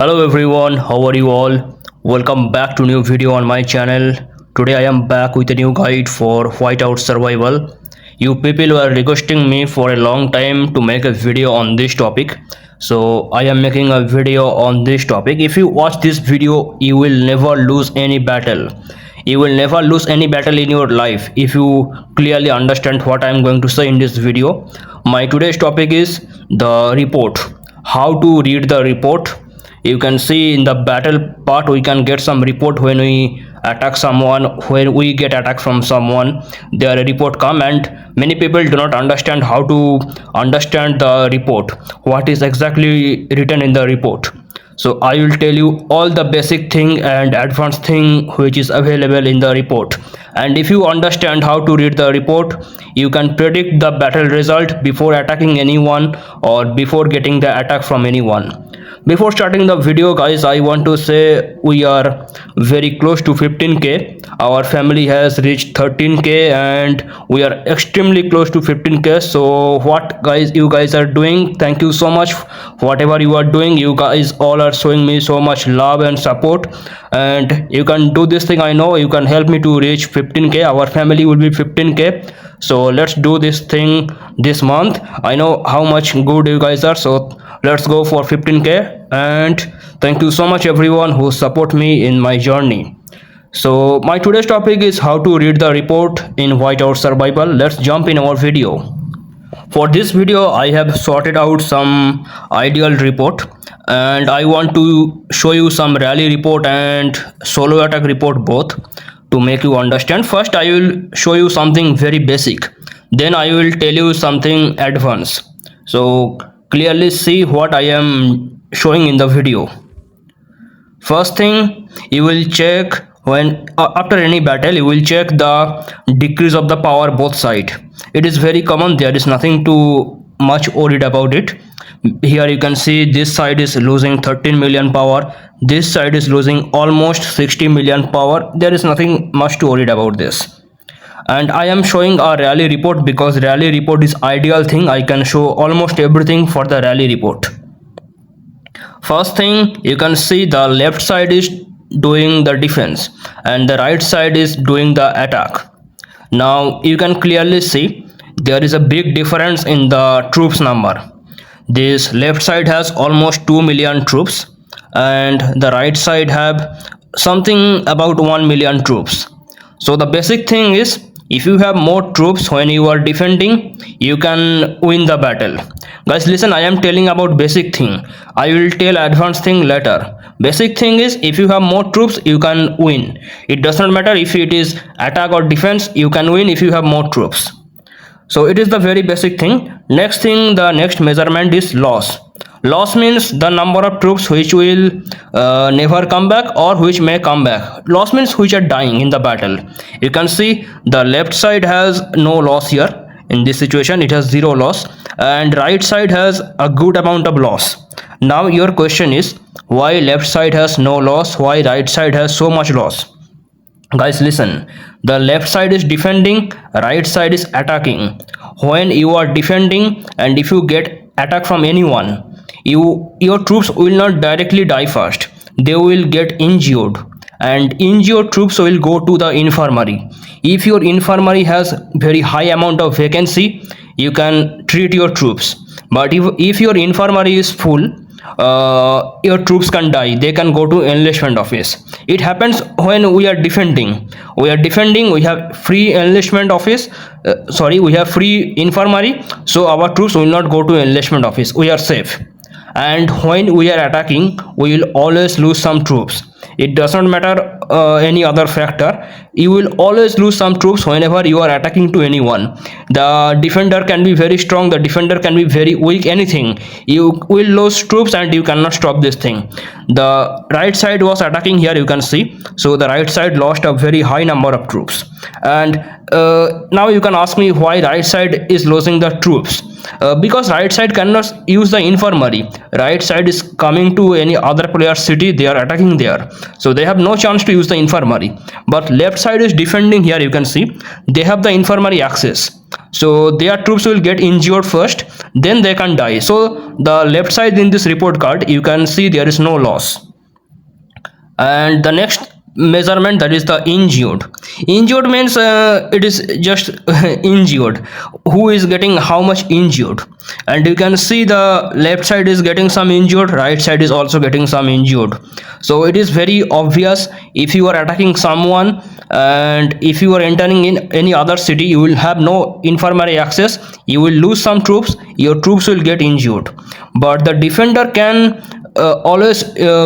Hello everyone, how are you all? Welcome back to new video on my channel. Today I am back with a new guide for Whiteout Survival. You people were requesting me for a long time to make a video on this topic. So I am making a video on this topic. If you watch this video, you will never lose any battle. You will never lose any battle in your life if you clearly understand what I am going to say in this video. My today's topic is the report. How to read the report. You can see in the battle part we can get some report when we attack someone, when we get attacked from someone, there a report come, and many people do not understand how to understand the report, what is exactly written in the report. So I will tell you all the basic thing and advanced thing which is available in the report, and if you understand how to read the report, you can predict the battle result before attacking anyone or before getting the attack from anyone. Before starting the video guys, I want to say we are very close to 15k. Our family has reached 13k and we are extremely close to 15k. So what guys you guys are doing, thank you so much. Whatever you are doing, you guys all are showing me so much love and support, and you can do this thing. I know you can help me to reach 15k. Our family will be 15k, so let's do this thing this month. I know how much good you guys are, so let's go for 15k. And thank you so much everyone who support me in my journey. So my today's topic is how to read the report in Whiteout Survival. Let's jump in our video. For this video I have sorted out some ideal report, and I want to show you some rally report and solo attack report both to make you understand. First I will show you something very basic, then I will tell you something advanced, so clearly see what I am showing in the video. First thing, you will check when after any battle you will check the decrease of the power both side. It is very common, there is nothing too much worried about it. Here you can see this side is losing 13 million power, this side is losing almost 60 million power. There is nothing much to worried about this. And I am showing a rally report because rally report is ideal thing. I can show almost everything for the rally report. First thing, you can see the left side is doing the defense and the right side is doing the attack. Now you can clearly see there is a big difference in the troops number. This left side has almost 2 million troops and the right side have something about 1 million troops. So the basic thing is, if you have more troops when you are defending, you can win the battle. Guys listen, I am telling about basic thing. I will tell advanced thing later. Basic thing is, if you have more troops you can win. It does not matter if it is attack or defense, you can win if you have more troops. So it is the very basic thing. Next thing, the next measurement is loss. Loss means the number of troops which will never come back or which may come back. Loss means which are dying in the battle. You can see the left side has no loss here. In this situation it has zero loss, and right side has a good amount of loss. Now your question is, why left side has no loss, why right side has so much loss? Guys listen, the left side is defending, right side is attacking. When you are defending and if you get attack from anyone, your troops will not directly die first, they will get injured, and injured troops will go to the infirmary. If your infirmary has very high amount of vacancy, you can treat your troops, but if your infirmary is full, your troops can die, they can go to enlistment office. It happens when we are defending. We have free enlistment office, we have free infirmary, so our troops will not go to enlistment office, we are safe. And when we are attacking, we will always lose some troops. It does not matter any other factor, you will always lose some troops whenever you are attacking to anyone. The defender can be very strong, the defender can be very weak, anything, you will lose troops and you cannot stop this thing. The right side was attacking here, you can see, so the right side lost a very high number of troops. And now you can ask me why right side is losing the troops. Because right side cannot use the infirmary. Right side is coming to any other player's city, they are attacking there, so they have no chance to use the infirmary. But left side is defending, here you can see they have the infirmary access, So their troops will get injured first, then they can die. So the left side in this report card, you can see there is no loss. And the next measurement, that is the injured means it is just injured, who is getting how much injured. And you can see the left side is getting some injured, right side is also getting some injured. So it is very obvious, if you are attacking someone and if you are entering in any other city, you will have no infirmary access, you will lose some troops, your troops will get injured. But the defender can always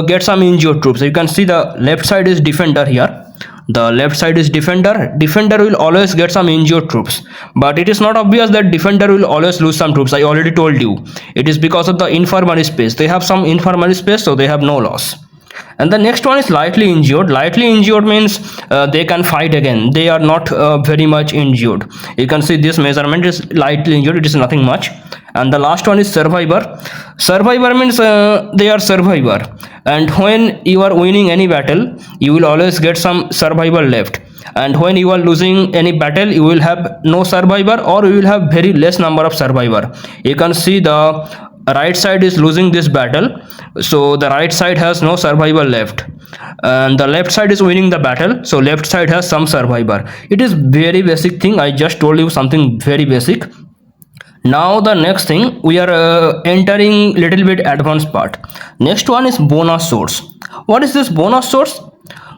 get some injured troops. You can see the left side is defender here, the left side is defender will always get some injured troops. But it is not obvious that defender will always lose some troops. I already told you, it is because of the infirmary space, they have some infirmary space, so they have no loss. And the next one is lightly injured. Lightly injured means they can fight again, they are not very much injured. You can see this measurement is lightly injured, it is nothing much. And the last one is survivor. Survivor means they are survivor, and when you are winning any battle, you will always get some survivor left. And when you are losing any battle, you will have no survivor, or you will have very less number of survivor. You can see the right side is losing this battle, so the right side has no survivor left, and the left side is winning the battle, so left side has some survivor. It is very basic thing, I just told you something very basic. Now the next thing, we are entering little bit advanced part. Next one is bonus source. What is this bonus source?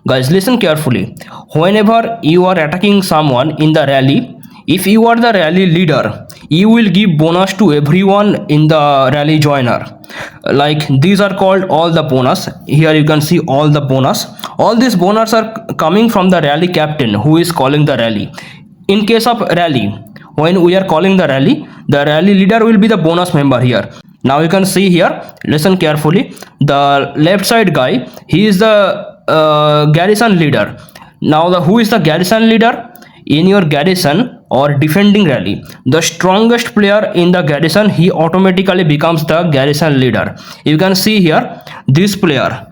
Guys, listen carefully. Whenever you are attacking someone in the rally, if you are the rally leader, you will give bonus to everyone in the rally joiner. Like these are called all the bonus. Here you can see all the bonus. All these bonus are coming from the rally captain who is calling the rally. In case of rally, when we are calling the rally leader will be the bonus member here. Now you can see here, listen carefully, the left side guy, he is the garrison leader. Now who is the garrison leader? In your garrison or defending rally, the strongest player in the garrison, he automatically becomes the garrison leader. You can see here, this player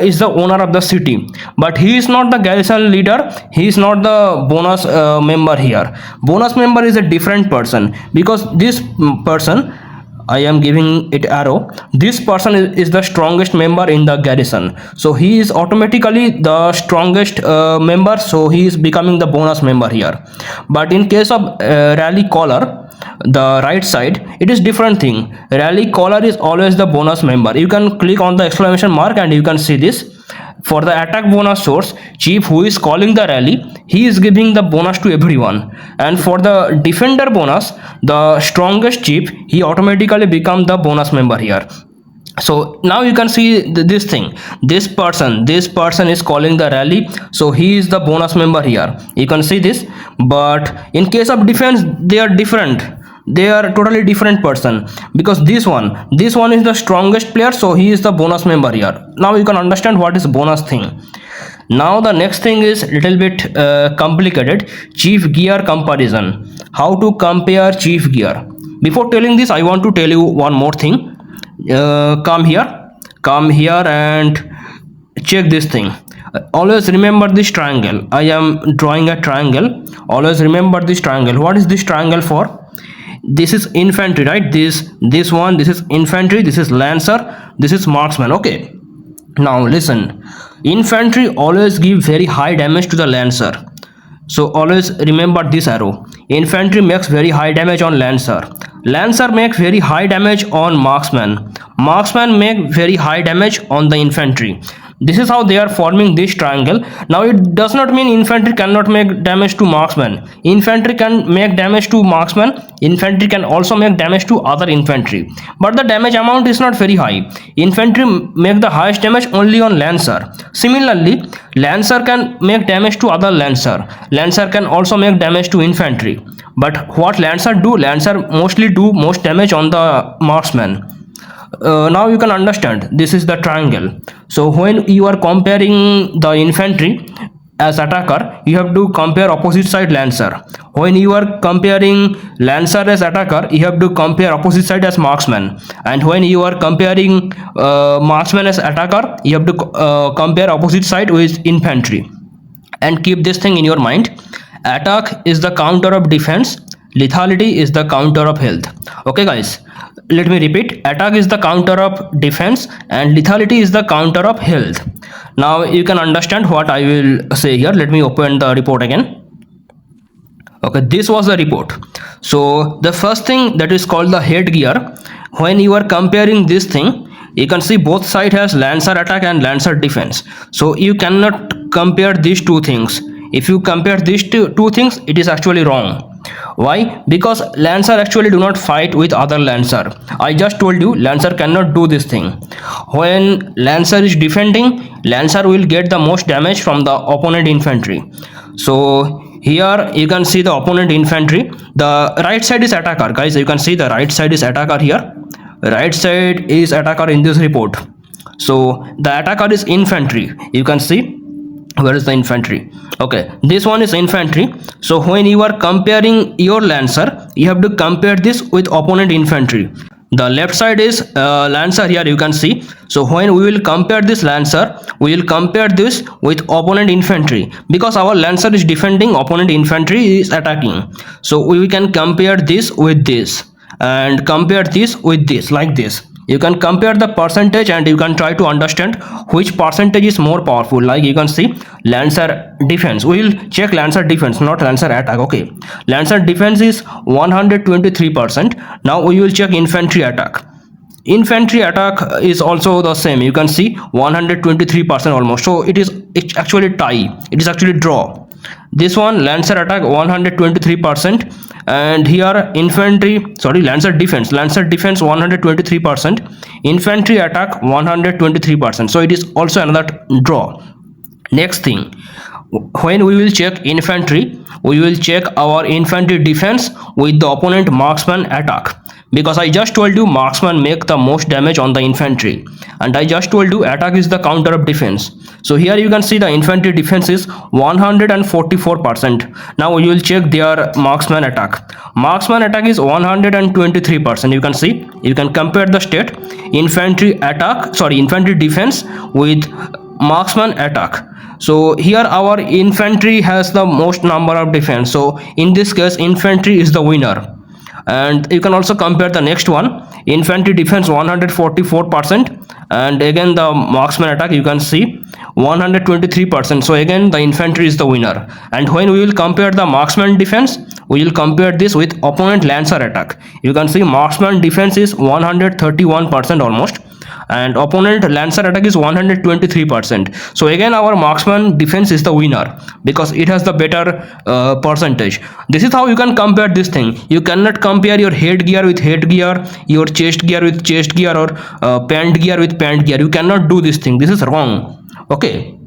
is the owner of the city, but he is not the garrison leader, he is not the bonus member here. Bonus member is a different person, because this person, I am giving it arrow, this person is the strongest member in the garrison, so he is automatically the strongest member, so he is becoming the bonus member here. But in case of rally caller, the right side, it is different thing. Rally caller is always the bonus member. You can click on the exclamation mark and you can see this. For the attack bonus source, chief who is calling the rally, he is giving the bonus to everyone. And for the defender bonus, the strongest chief, he automatically become the bonus member here. So now you can see this thing, this person is calling the rally, so he is the bonus member here. You can see this. But in case of defense, they are different, they are totally different person, because this one is the strongest player, so he is the bonus member here. Now you can understand what is bonus thing. Now the next thing is little bit complicated, chief gear comparison. How to compare chief gear? Before telling this, I want to tell you one more thing. Come here and check this thing. Always remember this triangle. I am drawing a triangle. Always remember this triangle. What is this triangle for? This is infantry, right? This one, this is infantry, this is lancer, this is marksman. Okay, now listen, infantry always give very high damage to the lancer, so always remember this arrow. Infantry makes very high damage on lancer makes very high damage on marksman make very high damage on the infantry. This is how they are forming this triangle. Now it does not mean infantry cannot make damage to marksman. Infantry can make damage to marksman, infantry can also make damage to other infantry, but the damage amount is not very high. Infantry make the highest damage only on lancer. Similarly, lancer can make damage to other lancer can also make damage to infantry. But what lancer do? Lancer mostly do most damage on the marksman. Now you can understand, this is the triangle. So when you are comparing the infantry as attacker, you have to compare opposite side lancer. When you are comparing lancer as attacker, you have to compare opposite side as marksman. And when you are comparing marksman as attacker, you have to compare opposite side with infantry. And keep this thing in your mind. Attack is the counter of defense, lethality is the counter of health. Okay guys, let me repeat. Attack is the counter of defense and lethality is the counter of health. Now you can understand what I will say here. Let me open the report again. Okay, this was the report. So the first thing that is called the headgear. When you are comparing this thing, you can see both side has lancer attack and lancer defense. So you cannot compare these two things. If you compare these two things, it is actually wrong. Why? Because lancer actually do not fight with other lancer. I just told you lancer cannot do this thing. When lancer is defending, lancer will get the most damage from the opponent infantry. So here you can see the opponent infantry. The right side is attacker, guys. You can see the right side is attacker here. Right side is attacker in this report. So the attacker is infantry. You can see where is the infantry. Okay, this one is infantry. So when you are comparing your lancer, you have to compare this with opponent infantry. The left side is lancer here, you can see. So when we will compare this lancer, we will compare this with opponent infantry, because our lancer is defending, opponent infantry is attacking. So we can compare this with this and compare this with this, like this. You can compare the percentage and you can try to understand which percentage is more powerful. Like you can see lancer defense. We will check lancer defense, not lancer attack. Okay, lancer defense is 123%. Now we will check infantry attack. Infantry attack is also the same. You can see 123% almost. So it's actually tie. It is actually draw. This one lancer attack 123%, and here lancer defense 123%, infantry attack 123%. So it is also another draw. Next thing, when we will check infantry, we will check our infantry defense with the opponent marksman attack, because I just told you marksman make the most damage on the infantry, and I just told you attack is the counter of defense. So here you can see the infantry defense is 144%. Now we will check their marksman attack. Marksman attack is 123%. You can see, you can compare the state infantry defense with marksman attack. So here our infantry has the most number of defense. So in this case infantry is the winner. And you can also compare the next one, infantry defense 144%, and again the marksman attack you can see 123%. So again the infantry is the winner. And when we will compare the marksman defense, we will compare this with opponent lancer attack. You can see marksman defense is 131% almost, and opponent lancer attack is 123%. So again our marksman defense is the winner because it has the better percentage. This is how you can compare this thing. You cannot compare your headgear with headgear, your chest gear with chest gear, or pant gear with pant gear. You cannot do this thing. This is wrong. Okay,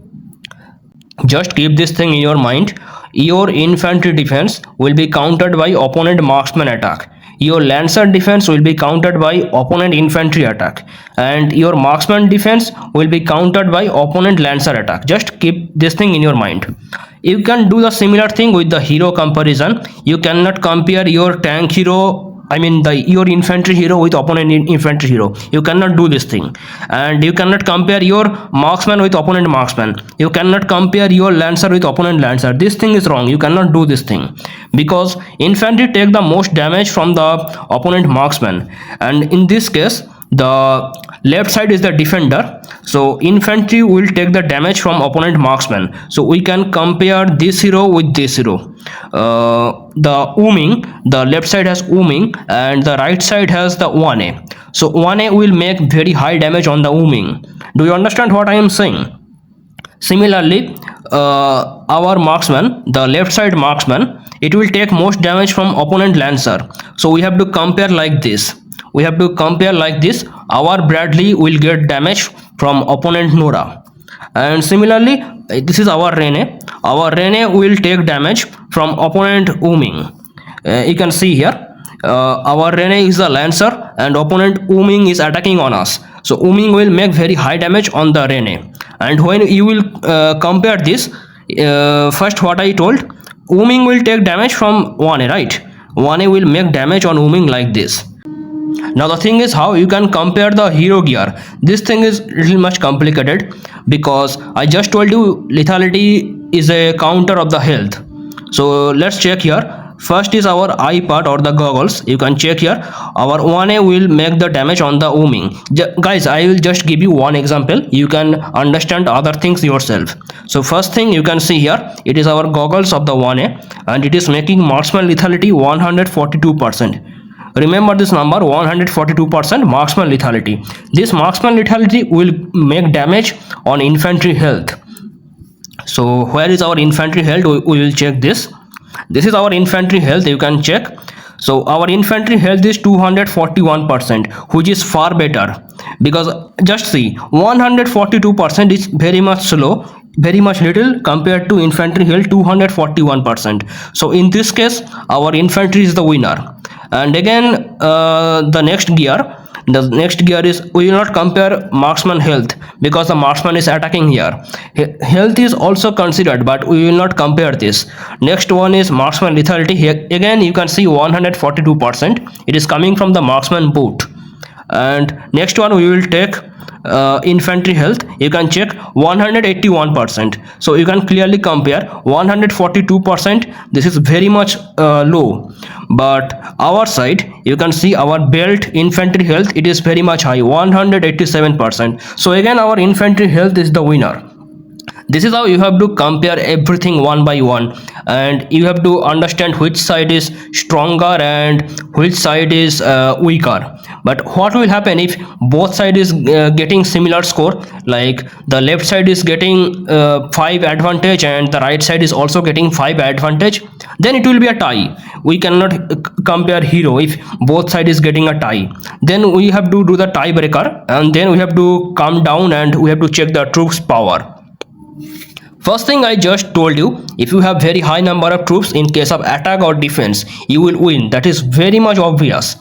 just keep this thing in your mind. Your infantry defense will be countered by opponent marksman attack. Your lancer defense will be countered by opponent infantry attack, and your marksman defense will be countered by opponent lancer attack. Just keep this thing in your mind. You can do the similar thing with the hero comparison. You cannot compare your tank hero, your infantry hero with opponent infantry hero. You cannot do this thing. And you cannot compare your marksman with opponent marksman. You cannot compare your lancer with opponent lancer. This thing is wrong. You cannot do this thing, because infantry take the most damage from the opponent marksman, and in this case the left side is the defender. So infantry will take the damage from opponent marksman. So we can compare this hero with this hero. The ooming, the left side has ooming and the right side has the 1A. So 1A will make very high damage on the ooming. Do you understand what I am saying? Similarly, our marksman, the left side marksman, it will take most damage from opponent lancer. So we have to compare like this. Our Bradley will get damage from opponent Nora. And similarly, this is our Rene. Our Rene will take damage from opponent Ooming. You can see here, our Rene is the lancer and opponent Ooming is attacking on us. So Ooming will make very high damage on the Rene. And when you will compare this, first what I told, Ooming will take damage from 1A, right? 1A will make damage on Ooming like this. Now the thing is how you can compare the hero gear. This thing is little much complicated, because I just told you lethality is a counter of the health. So let's check here. First is our eye part or the goggles. You can check here. Our 1A will make the damage on the homing. Guys, I will just give you one example. You can understand other things yourself. So first thing you can see here, it is our goggles of the 1A, and it is making marksman lethality 142%. Remember this number, 142% marksman lethality. This marksman lethality will make damage on infantry health. So where is our infantry health? We will check this. This is our infantry health, you can check. So our infantry health is 241%, which is far better, because just see, 142% is very much slow, very much little compared to infantry health 241%. So in this case our infantry is the winner. And again, the next gear is, we will not compare marksman health because the marksman is attacking here. Health is also considered, but we will not compare this. Next one is marksman lethality. Here again you can see 142%. It is coming from the marksman boot. And next one we will take infantry health. You can check 181%. So you can clearly compare 142%. This is very much low, but our side you can see our belt infantry health, it is very much high, 187%. So again our infantry health is the winner. This is how you have to compare everything one by one, and you have to understand which side is stronger and which side is weaker. But what will happen if both side is getting similar score, like the left side is getting 5 advantage and the right side is also getting 5 advantage? Then it will be a tie. We cannot compare hero if both side is getting a tie. Then we have to do the tiebreaker, and then we have to come down and we have to check the troops power. First thing I just told you, if you have very high number of troops, in case of attack or defense, you will win. That is very much obvious.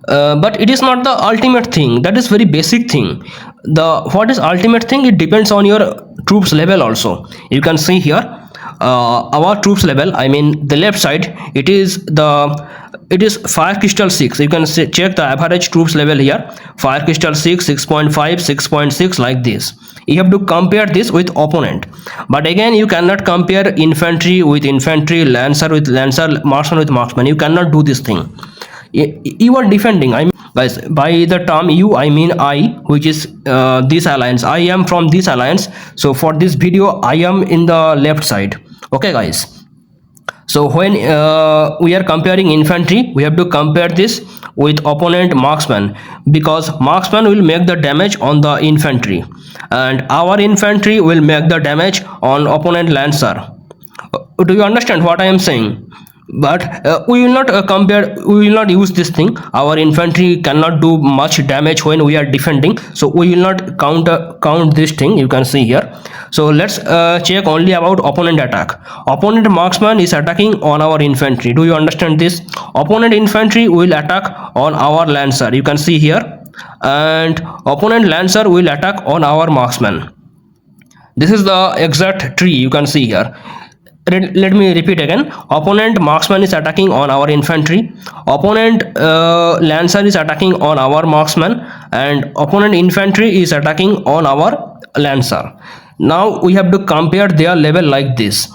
But it is not the ultimate thing. That is very basic thing. What is ultimate thing? It depends on your troops level also. You can see here our troops level. I mean the left side. It is fire crystal 6. You can check the average troops level here. Fire crystal 6, 6.5, 6.6, like this. You have to compare this with opponent. But again, you cannot compare infantry with infantry, lancer with lancer, marksman with marksman. You cannot do this thing. You are defending. I mean, guys, by the term you, I mean I, which is this alliance. I am from this alliance. So for this video, I am in the left side. Okay, guys. So when we are comparing infantry, we have to compare this with opponent marksman, because marksman will make the damage on the infantry and our infantry will make the damage on opponent lancer. Do you understand what I am saying? But we will not compare, we will not use this thing. Our infantry cannot do much damage when we are defending, so we will not count this thing. You can see here. So let's check only about opponent attack. Opponent marksman is attacking on our infantry. Do you understand this? Opponent infantry will attack on our lancer. You can see here. And opponent lancer will attack on our marksman. This is the exact tree you can see here. Let me repeat again. Opponent marksman is attacking on our infantry. Opponent lancer is attacking on our marksman, and opponent infantry is attacking on our lancer. Now we have to compare their level like this.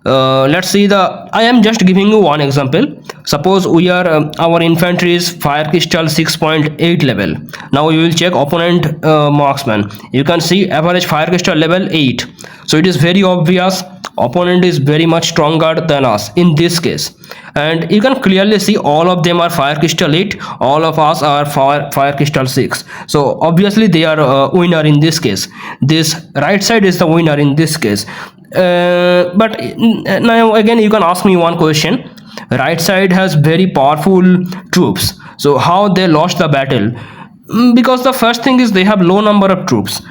Let's see I am just giving you one example. Suppose we are our infantry is fire crystal 6.8 level. Now we will check opponent marksman. You can see average fire crystal level 8. So it is very obvious opponent is very much stronger than us in this case, and you can clearly see all of them are fire crystal 8, all of us are fire crystal 6. So obviously they are winner in this case. This right side is the winner in this case. But now again you can ask me one question. Right side has very powerful troops, so how they lost the battle? Because the first thing is they have low number of troops.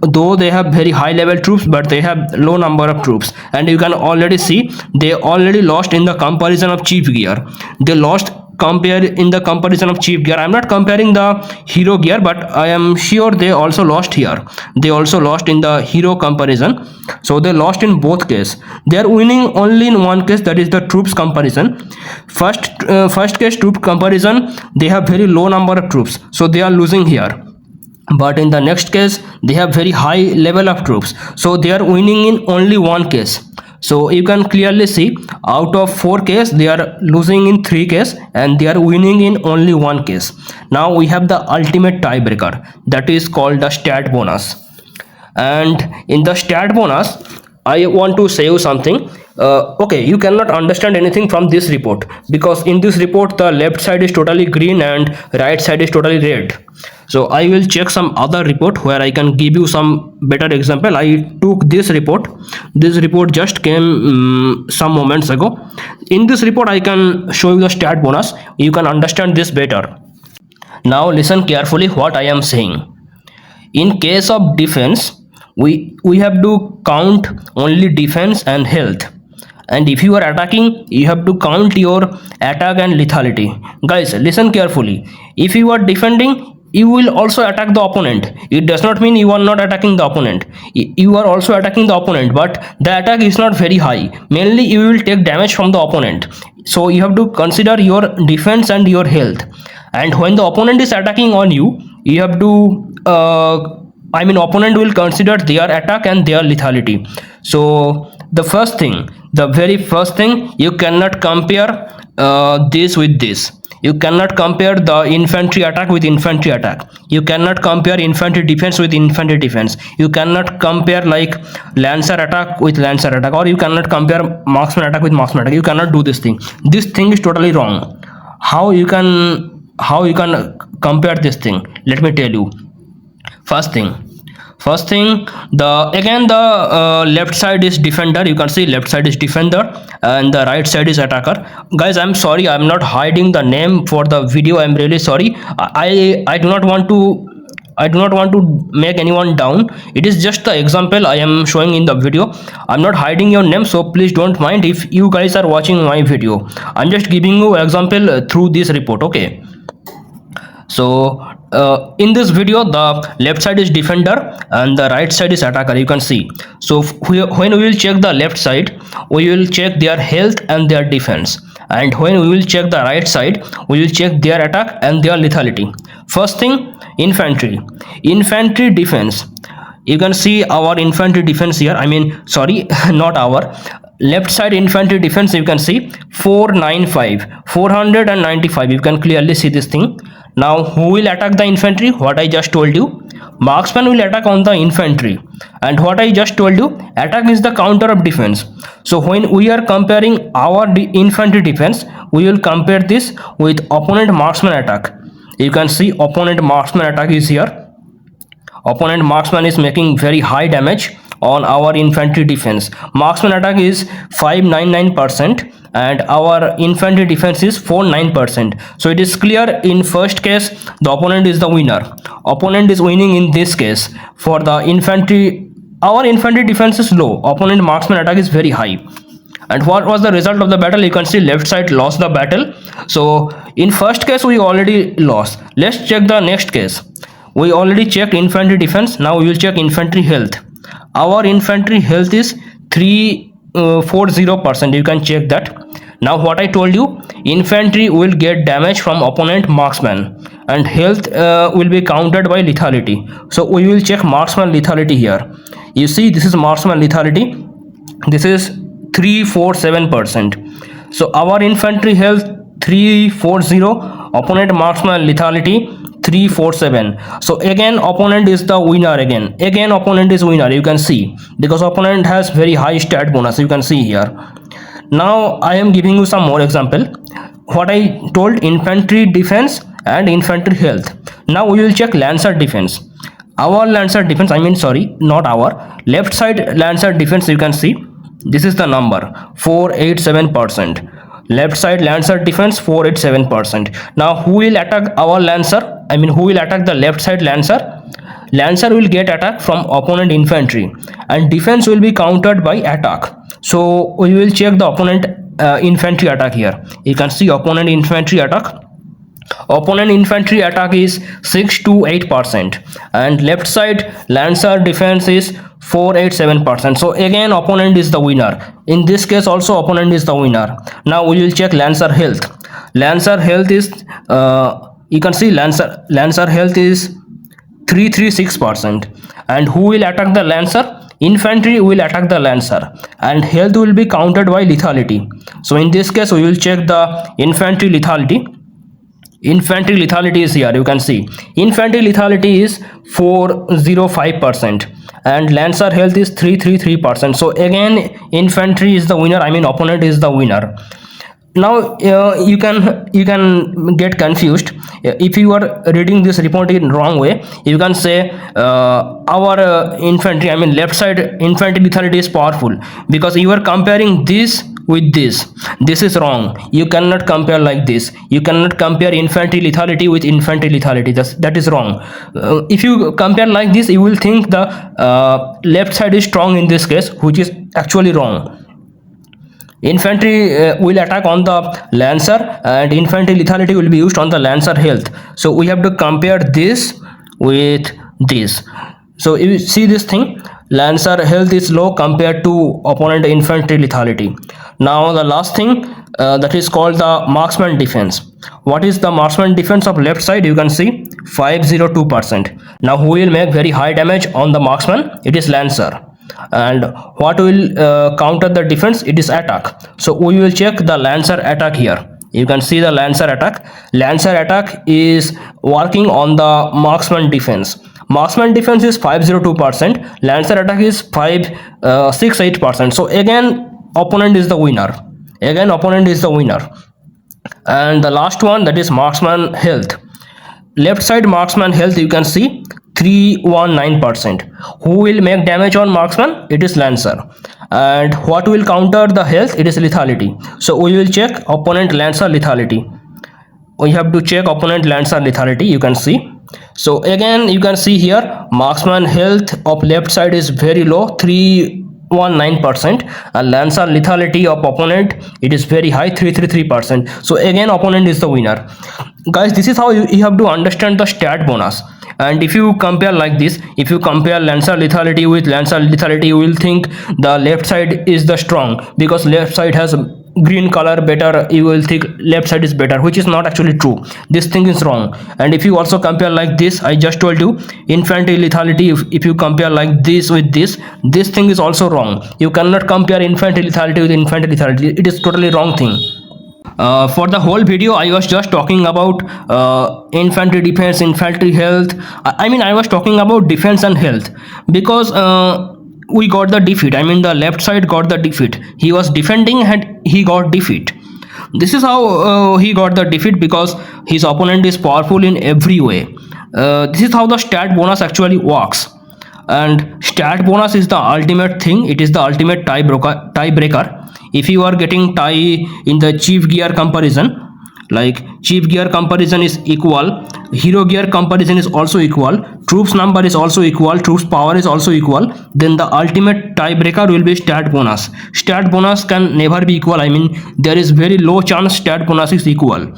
Though they have very high level troops, but they have low number of troops, and you can already see they already lost in the comparison of chief gear. They lost in the comparison of chief gear. I'm not comparing the hero gear, but I am sure they also lost here. They also lost in the hero comparison. So they lost in both cases. They are winning only in one case, that is the troops comparison. First case troop comparison, they have very low number of troops, so they are losing here. But in the next case they have very high level of troops, so they are winning in only one case. So you can clearly see out of 4 cases they are losing in 3 cases and they are winning in only 1 case. Now we have the ultimate tiebreaker, that is called the stat bonus. And in the stat bonus I want to say you something. Okay, you cannot understand anything from this report because in this report the left side is totally green and right side is totally red. So I will check some other report where I can give you some better example. I took this report. This report just came some moments ago. In this report I can show you the stat bonus. You can understand this better. Now listen carefully what I am saying. In case of defense, we have to count only defense and health, and if you are attacking you have to count your attack and lethality. Guys, listen carefully. If you are defending, you will also attack the opponent. It does not mean you are not attacking the opponent. You are also attacking the opponent, but the attack is not very high. Mainly you will take damage from the opponent, so you have to consider your defense and your health. And when the opponent is attacking on you, you have to opponent will consider their attack and their lethality. So the very first thing, you cannot compare this with this. You cannot compare the infantry attack with infantry attack. You cannot compare infantry defense with infantry defense. You cannot compare like lancer attack with lancer attack, or you cannot compare marksman attack with marksman attack. You cannot do this thing. This thing is totally wrong. How you can compare this thing? Let me tell you. First thing, the left side is defender. You can see left side is defender and the right side is attacker. Guys, I'm sorry, I'm not hiding the name for the video. I'm really sorry. I do not want to make anyone down. It is just the example I am showing in the video. I'm not hiding your name, so please don't mind if you guys are watching my video. I'm just giving you example through this report. Okay, so in this video the left side is defender and the right side is attacker. You can see. So when we will check the left side, we will check their health and their defense, and when we will check the right side, we will check their attack and their lethality. First thing, infantry defense. You can see our infantry defense here. Not our left side infantry defense. You can see 495. You can clearly see this thing. Now who will attack the infantry? What I just told you, marksman will attack on the infantry, and what I just told you, attack is the counter of defense. So when we are comparing our infantry defense, we will compare this with opponent marksman attack. You can see opponent marksman attack is here. Opponent marksman is making very high damage on our infantry defense. Marksman attack is 599% and our infantry defense is 49%. So it is clear, in first case the opponent is the winner. Opponent is winning in this case. For the infantry, our infantry defense is low, opponent marksman attack is very high. And what was the result of the battle? You can see left side lost the battle. So in first case we already lost. Let's check the next case. We already checked infantry defense. Now we will check infantry health. Our infantry health is 340%. You can check that. Now what I told you, infantry will get damage from opponent marksman and health will be counted by lethality. So we will check marksman lethality here. You see, this is marksman lethality. This is 347%. So our infantry health 340, opponent marksman lethality 347. So again opponent is the winner. Again opponent is winner. You can see, because opponent has very high stat bonus. You can see here. Now I am giving you some more example. What I told, infantry defense and infantry health. Now we will check lancer defense. Our lancer defense, not our, left side lancer defense. You can see this is the number 487%. Left side lancer defense 487%. Now who will attack our lancer? Who will attack the left side lancer? Lancer will get attack from opponent infantry and defense will be countered by attack. So we will check the opponent infantry attack here. You can see opponent infantry attack. Opponent infantry attack is 628% and left side lancer defense is 487%. So again opponent is the winner. In this case also opponent is the winner. Now we will check lancer health. Lancer health is you can see lancer health is 336%. And who will attack the lancer? infantry will attack the lancer, and health will be counted by lethality. So in this case we will check the infantry lethality. Infantry lethality is here, you can see infantry lethality is 405% and lancer health is 333%. So again infantry is the winner, I mean opponent is the winner. Now you can get confused if you are reading this report in wrong way. You can say our infantry, I mean left side infantry lethality is powerful, because you are comparing this with this is wrong. You cannot compare like this. You cannot compare infantry lethality with infantry lethality. That is wrong. If you compare like this, you will think the left side is strong in this case, which is actually wrong. Infantry will attack on the lancer and infantry lethality will be used on the lancer health. So we have to compare this with this. So you see this thing, lancer health is low compared to opponent infantry lethality. Now the last thing, that is called the marksman defense. What is the marksman defense of left side? You can see 502%. Now who will make very high damage on the marksman? It is lancer. And what will counter the defense? It is attack. So we will check the lancer attack here. You can see the lancer attack. Lancer attack is working on the marksman defense. Marksman defense is 502%. Lancer attack is 568%. So again opponent is the winner. Again opponent is the winner. And the last one, that is marksman health. Left side marksman health, you can see 319%. Who will make damage on marksman? It is lancer. And what will counter the health? It is lethality. So we will check opponent lancer lethality. We have to check opponent lancer lethality. You can see. So again you can see here marksman health of left side is very low, 319%, and lancer lethality of opponent, it is very high, 333%. So again opponent is the winner. Guys, this is how you have to understand the stat bonus. And if you compare like this, if you compare lancer lethality with lancer lethality, you will think the left side is the strong, because left side has green color better. You will think left side is better, which is not actually true. This thing is wrong. And if you also compare like this, I just told you infantry lethality, if you compare like this with this thing is also wrong. You cannot compare infantry lethality with infantry lethality. It is totally wrong thing. For the whole video I was just talking about infantry defense, infantry health. I mean I was talking about defense and health, because we got the defeat. I mean the left side got the defeat. He was defending and he got defeat. This is how he got the defeat, because his opponent is powerful in every way. This is how the stat bonus actually works. And stat bonus is the ultimate thing. It is the ultimate tiebreaker. If you are getting tie in the chief gear comparison, like chief gear comparison is equal, hero gear comparison is also equal, troops number is also equal, troops power is also equal, then the ultimate tiebreaker will be stat bonus. Stat bonus can never be equal. I mean there is very low chance stat bonus is equal.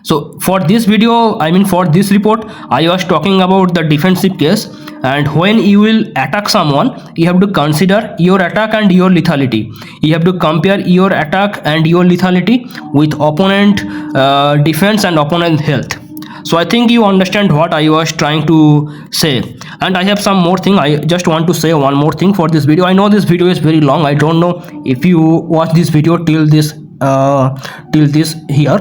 So for this video, I mean for this report, I was talking about the defensive case. And when you will attack someone, you have to consider your attack and your lethality. You have to compare your attack and your lethality with opponent defense and opponent health. So I think you understand what I was trying to say. And I have some more thing. I just want to say one more thing for this video. I know this video is very long. I don't know if you watch this video till this here.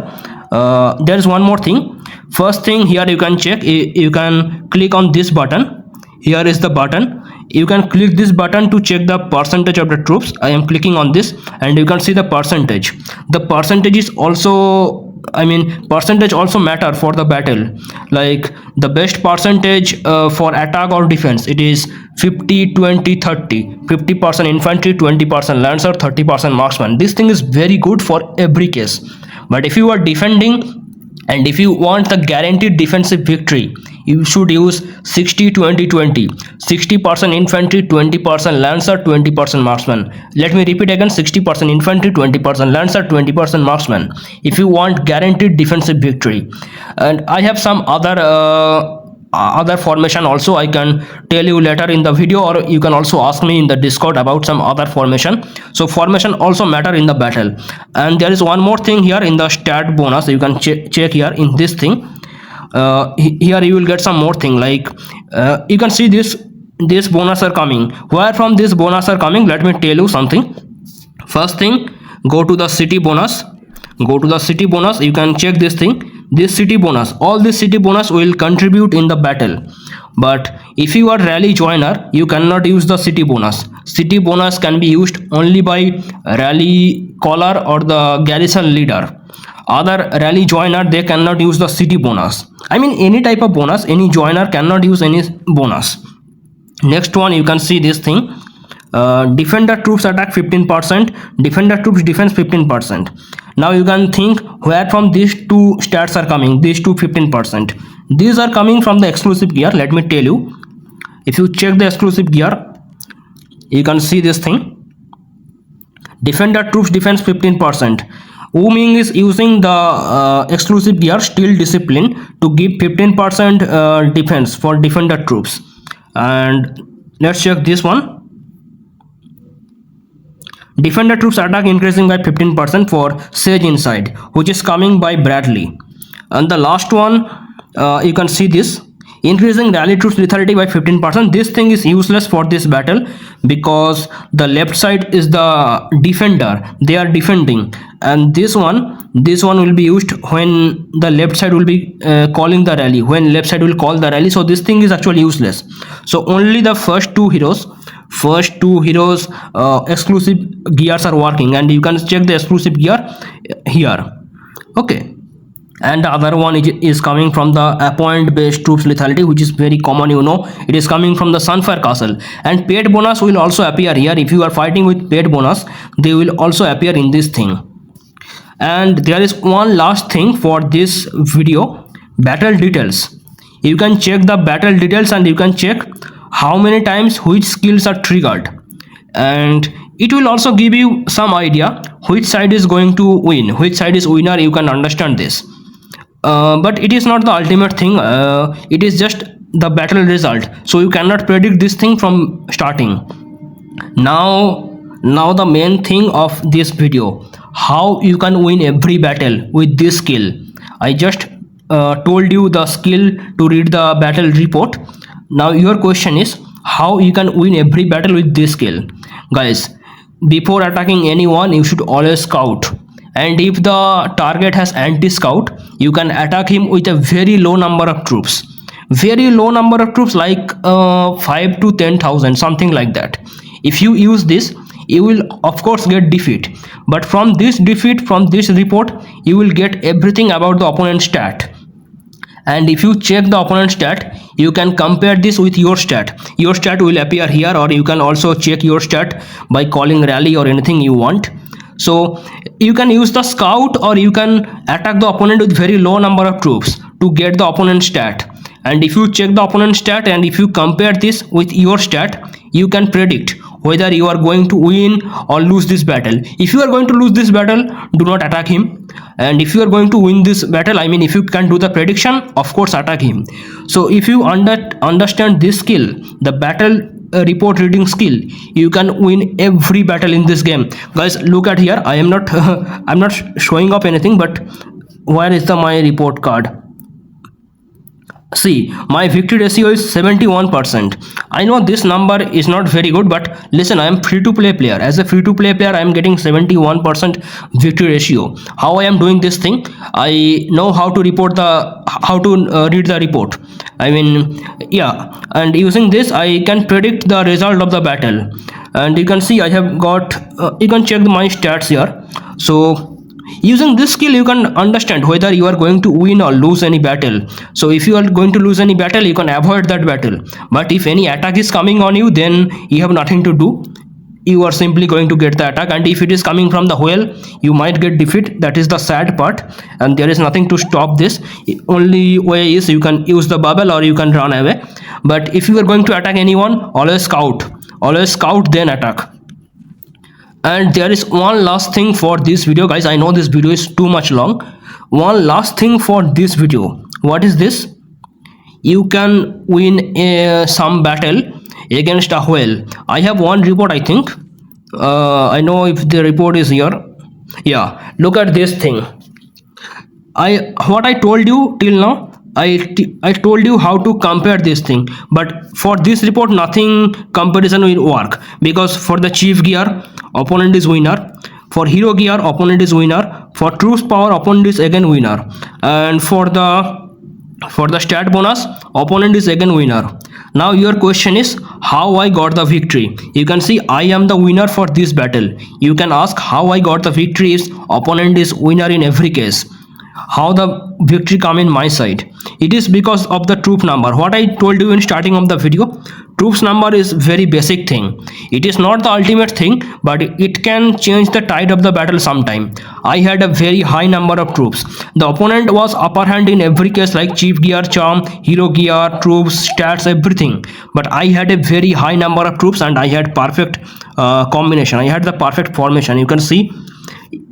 There is one more thing. First thing, here you can check, you can click on this button. Here is the button. You can click this button to check the percentage of the troops. I am clicking on this and you can see the percentage. The percentage is also, I mean percentage also matter for the battle. Like the best percentage for attack or defense, it is 50 20 30. 50% infantry, 20% lancer, 30% marksman. This thing is very good for every case. But if you are defending and if you want the guaranteed defensive victory, you should use 60 20 20. 60% infantry, 20% lancer, 20% marksman. Let me repeat again, 60% infantry, 20% lancer, 20% marksman, if you want guaranteed defensive victory. And I have some other formation also. I can tell you later in the video, or you can also ask me in the Discord about some other formation. So formation also matter in the battle. And there is one more thing here in the stat bonus. You can check here in this thing. Here you will get some more thing, like you can see this this bonus are coming. Where from this bonus are coming? Let me tell you something. First thing, go to the city bonus. Go to the city bonus. You can check this thing. This city bonus, all this city bonus will contribute in the battle. But if you are rally joiner, you cannot use the city bonus. City bonus can be used only by rally caller or the garrison leader. Other rally joiner, they cannot use the city bonus. I mean, any type of bonus, any joiner cannot use any bonus. Next one, you can see this thing. Defender troops attack 15%, defender troops defense 15%. Now you can think where from these two stats are coming, these two 15%. These are coming from the exclusive gear. Let me tell you. If you check the exclusive gear, you can see this thing. Defender troops defense 15%. Wu Ming is using the exclusive gear steel discipline to give 15% defense for defender troops. And let's check this one. Defender troops attack increasing by 15% for Sage Inside, which is coming by Bradley. And the last one, you can see this. Increasing rally troops lethality by 15%. This thing is useless for this battle because the left side is the defender. They are defending. And this one will be used when the left side will be calling the rally. When left side will call the rally. So this thing is actually useless. So only the first two heroes exclusive gears are working, and you can check the exclusive gear here. Okay. And the other one is coming from the appoint based troops lethality, which is very common, you know. It is coming from the Sunfire Castle, and paid bonus will also appear here. If you are fighting with paid bonus, they will also appear in this thing. And there is one last thing for this video: battle details. You can check the battle details and you can check how many times which skills are triggered, and it will also give you some idea which side is going to win, which side is winner. You can understand this. But it is not the ultimate thing. It is just the battle result, so you cannot predict this thing from starting. Now the main thing of this video: how you can win every battle with this skill. I just told you the skill to read the battle report. Now your question is how you can win every battle with this skill. Guys, before attacking anyone, you should always scout. And if the target has anti-scout, you can attack him with a very low number of troops. Very low number of troops, like 5 to 10,000, something like that. If you use this, you will of course get defeat. But from this defeat, from this report, you will get everything about the opponent's stat. And if you check the opponent's stat, you can compare this with your stat. Your stat will appear here, or you can also check your stat by calling rally or anything you want. So you can use the scout, or you can attack the opponent with very low number of troops to get the opponent's stat. And if you check the opponent's stat and if you compare this with your stat, you can predict whether you are going to win or lose this battle. If you are going to lose this battle, do not attack him. And if you are going to win this battle, I mean, if you can do the prediction, of course attack him. So if you understand this skill, the battle report reading skill, you can win every battle in this game. Guys, look at here. I am not I'm not showing up anything, but where is my report card? See, my victory ratio is 71%. I know this number is not very good, but listen, I am free to play player. As a free to play player, I am getting 71% victory ratio. How I am doing this thing? I know how to read the report. I mean, yeah, and using this I can predict the result of the battle. And you can see I have got you can check my stats here. So using this skill, you can understand whether you are going to win or lose any battle. So if you are going to lose any battle, you can avoid that battle. But if any attack is coming on you, then you have nothing to do. You are simply going to get the attack, and if it is coming from the whale, you might get defeat. That is the sad part, and there is nothing to stop this. Only way is you can use the bubble or you can run away. But if you are going to attack anyone, always scout, then attack. And there is one last thing for this video, guys. I know this video is too much long. One last thing for this video. What is this? You can win some battle against a whale. I have one report, I think. I know if the report is here. Yeah, look at this thing. What I told you till now, I told you how to compare this thing, but for this report nothing comparison will work, because for the chief gear opponent is winner, for hero gear opponent is winner, for troops power opponent is again winner, and for the stat bonus opponent is again winner. Now your question is how I got the victory. You can see I am the winner for this battle. You can ask how I got the victory is opponent is winner in every case. How the victory come in my side? It is because of the troop number. What I told you in starting of the video, troops number is very basic thing. It is not the ultimate thing, but it can change the tide of the battle sometime. I had a very high number of troops. The opponent was upper hand in every case, like chief gear, charm, hero gear, troops, stats, everything, but I had a very high number of troops and I had perfect combination. I had the perfect formation. You can see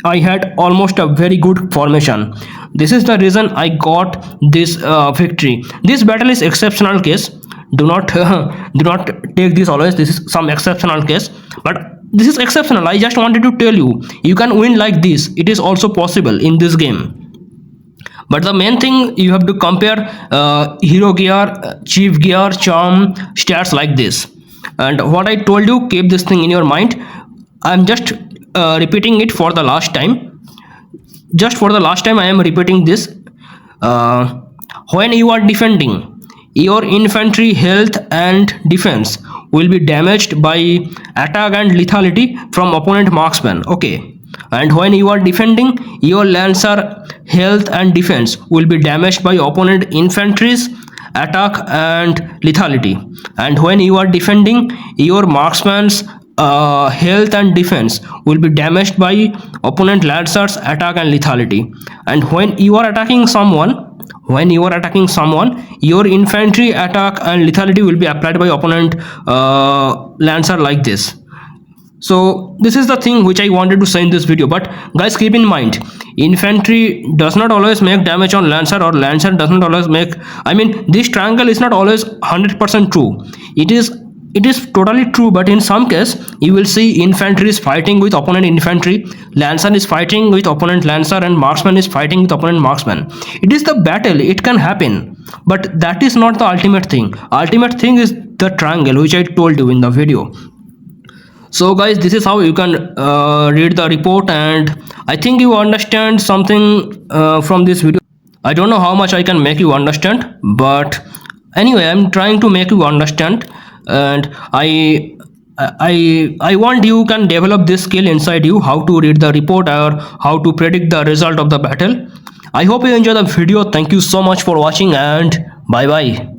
I had almost a very good formation. This is the reason I got this victory. This battle is exceptional case. Do not do not take this always. This is some exceptional case, but this is exceptional. I just wanted to tell you can win like this. It is also possible in this game. But the main thing, you have to compare hero gear, chief gear, charm, stats like this. And what I told you, keep this thing in your mind. I'm just repeating it for the last time. Just for the last time I am repeating this. When you are defending, your infantry health and defense will be damaged by attack and lethality from opponent marksman. Okay. And when you are defending, your lancer health and defense will be damaged by opponent infantry's attack and lethality. And when you are defending, your marksman's health and defense will be damaged by opponent lancer's attack and lethality. And when you are attacking someone, your infantry attack and lethality will be applied by opponent lancer like this. So this is the thing which I wanted to say in this video. But guys, keep in mind, infantry does not always make damage on lancer, or lancer does not always make, I mean, this triangle is not always 100% true. It is totally true, but in some case you will see infantry is fighting with opponent infantry, lancer is fighting with opponent lancer, and marksman is fighting with opponent marksman. It is the battle, it can happen, but that is not the ultimate thing. Ultimate thing is the triangle which I told you in the video. So guys, this is how you can read the report, and I think you understand something from this video. I don't know how much I can make you understand, but anyway, I'm trying to make you understand. And I want you can develop this skill inside you, how to read the report or how to predict the result of the battle. I hope you enjoy the video. Thank you so much for watching, and bye bye.